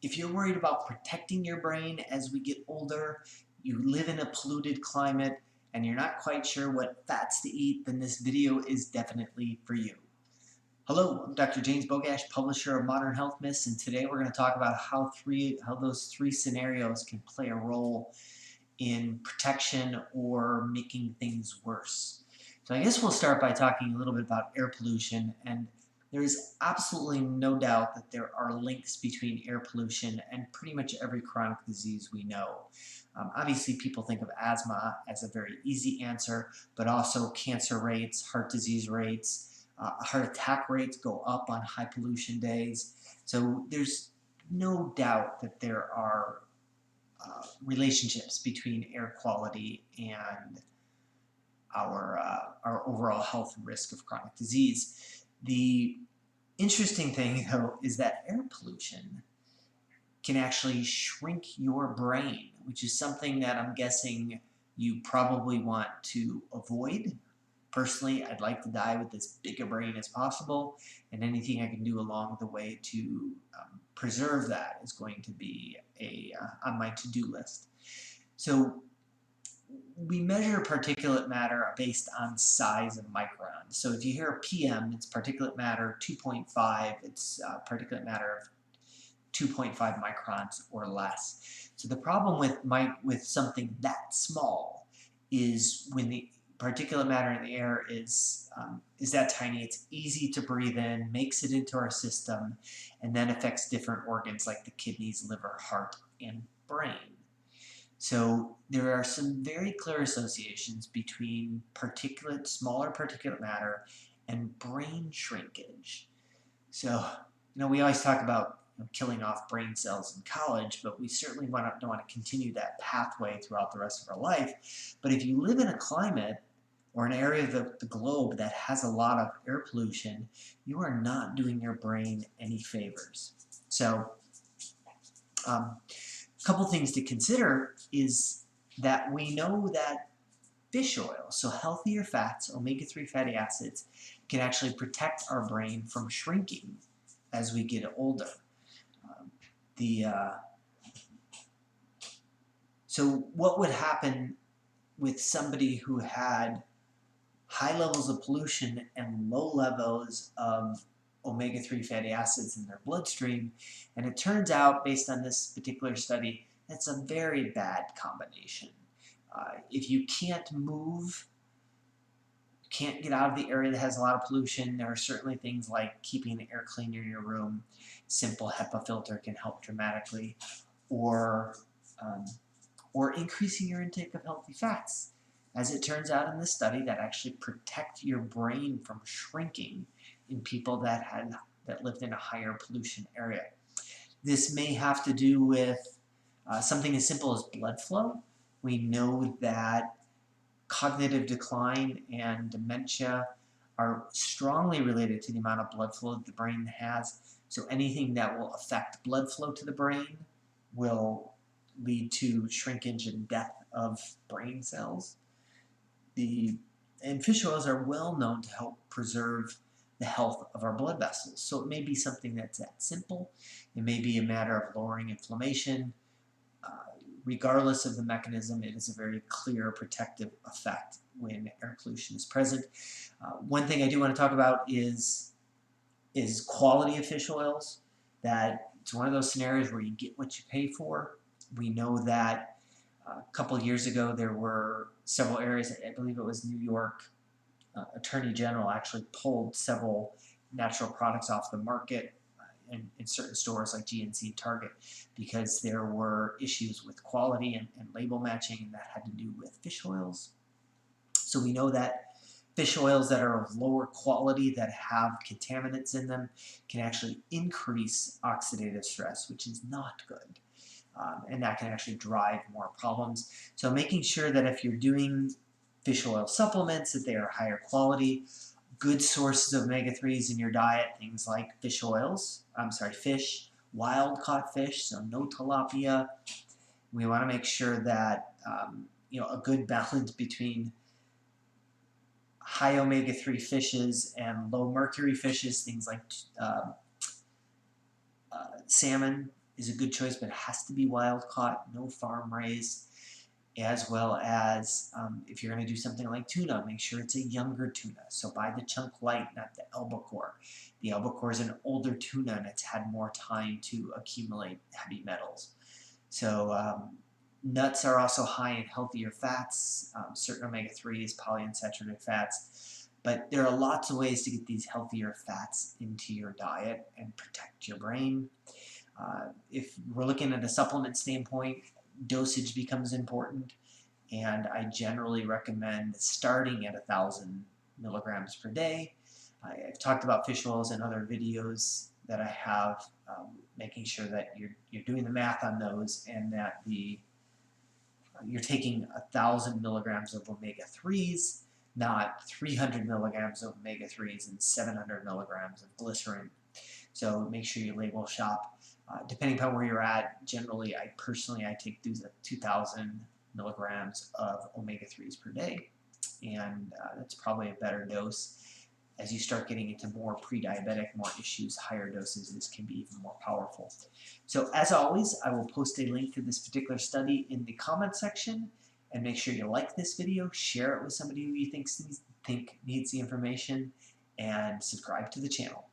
If you're worried about protecting your brain as we get older, you live in a polluted climate, and you're not quite sure what fats to eat, then this video is definitely for you. Hello, I'm Dr. James Bogash, publisher of Modern Health Myths, and today we're going to talk about how those three scenarios can play a role in protection or making things worse. So I guess we'll start by talking a little bit about air pollution, and there is absolutely no doubt that there are links between air pollution and pretty much every chronic disease we know. Obviously, people think of asthma as a very easy answer, but also cancer rates, heart disease rates, heart attack rates go up on high pollution days. So there's no doubt that there are relationships between air quality and our overall health and risk of chronic disease. The interesting thing, though, is that air pollution can actually shrink your brain, which is something that I'm guessing you probably want to avoid. Personally, I'd like to die with as big a brain as possible, and anything I can do along the way to preserve that is going to be on my to-do list. So we measure particulate matter based on size of microns. So if you hear PM, it's particulate matter 2.5, it's particulate matter of 2.5 microns or less. So the problem with something that small is when the particulate matter in the air is that tiny, it's easy to breathe in, makes it into our system, and then affects different organs like the kidneys, liver, heart, and brain. So there are some very clear associations between smaller particulate matter and brain shrinkage. So, we always talk about killing off brain cells in college, but we certainly don't want to continue that pathway throughout the rest of our life. But if you live in a climate or an area of the globe that has a lot of air pollution, you are not doing your brain any favors. So a couple things to consider is that we know that fish oil, so healthier fats, omega-3 fatty acids, can actually protect our brain from shrinking as we get older. So what would happen with somebody who had high levels of pollution and low levels of omega-3 fatty acids in their bloodstream? And it turns out, based on this particular study, that's a very bad combination. If you can't move, can't get out of the area that has a lot of pollution, there are certainly things like keeping the air cleaner in your room. Simple HEPA filter can help dramatically, or increasing your intake of healthy fats. As it turns out in this study, that actually protect your brain from shrinking in people that lived in a higher pollution area. This may have to do with something as simple as blood flow. We know that cognitive decline and dementia are strongly related to the amount of blood flow that the brain has. So anything that will affect blood flow to the brain will lead to shrinkage and death of brain cells. And fish oils are well known to help preserve the health of our blood vessels. So it may be something that's that simple. It may be a matter of lowering inflammation. Regardless of the mechanism, it is a very clear protective effect when air pollution is present. One thing I do want to talk about is quality of fish oils. That it's one of those scenarios where you get what you pay for. We know that a couple of years ago there were several areas, I believe it was New York Attorney General actually pulled several natural products off the market in certain stores like GNC and Target because there were issues with quality and label matching, and that had to do with fish oils. So we know that fish oils that are of lower quality, that have contaminants in them, can actually increase oxidative stress, which is not good. And that can actually drive more problems. So making sure that if you're doing fish oil supplements, that they are higher quality, good sources of omega-3s in your diet, things like fish, wild caught fish, so no tilapia. We want to make sure that a good balance between high omega-3 fishes and low mercury fishes, things like salmon, is a good choice, but it has to be wild caught, no farm raised. As well as if you're going to do something like tuna, make sure it's a younger tuna. So buy the chunk light, not the albacore. The albacore is an older tuna and it's had more time to accumulate heavy metals. So nuts are also high in healthier fats, certain omega-3s, polyunsaturated fats. But there are lots of ways to get these healthier fats into your diet and protect your brain. If we're looking at a supplement standpoint, dosage becomes important, and I generally recommend starting at 1,000 milligrams per day. I've talked about fish oils in other videos that I have, making sure that you're doing the math on those and that you're taking 1,000 milligrams of omega-3s, not 300 milligrams of omega-3s and 700 milligrams of glycerin. So make sure you label shop. Depending upon where you're at, generally, I take 2,000 milligrams of omega-3s per day, and that's probably a better dose. As you start getting into more pre-diabetic, more issues, higher doses, this can be even more powerful. So as always, I will post a link to this particular study in the comment section, and make sure you like this video, share it with somebody who you think needs the information, and subscribe to the channel.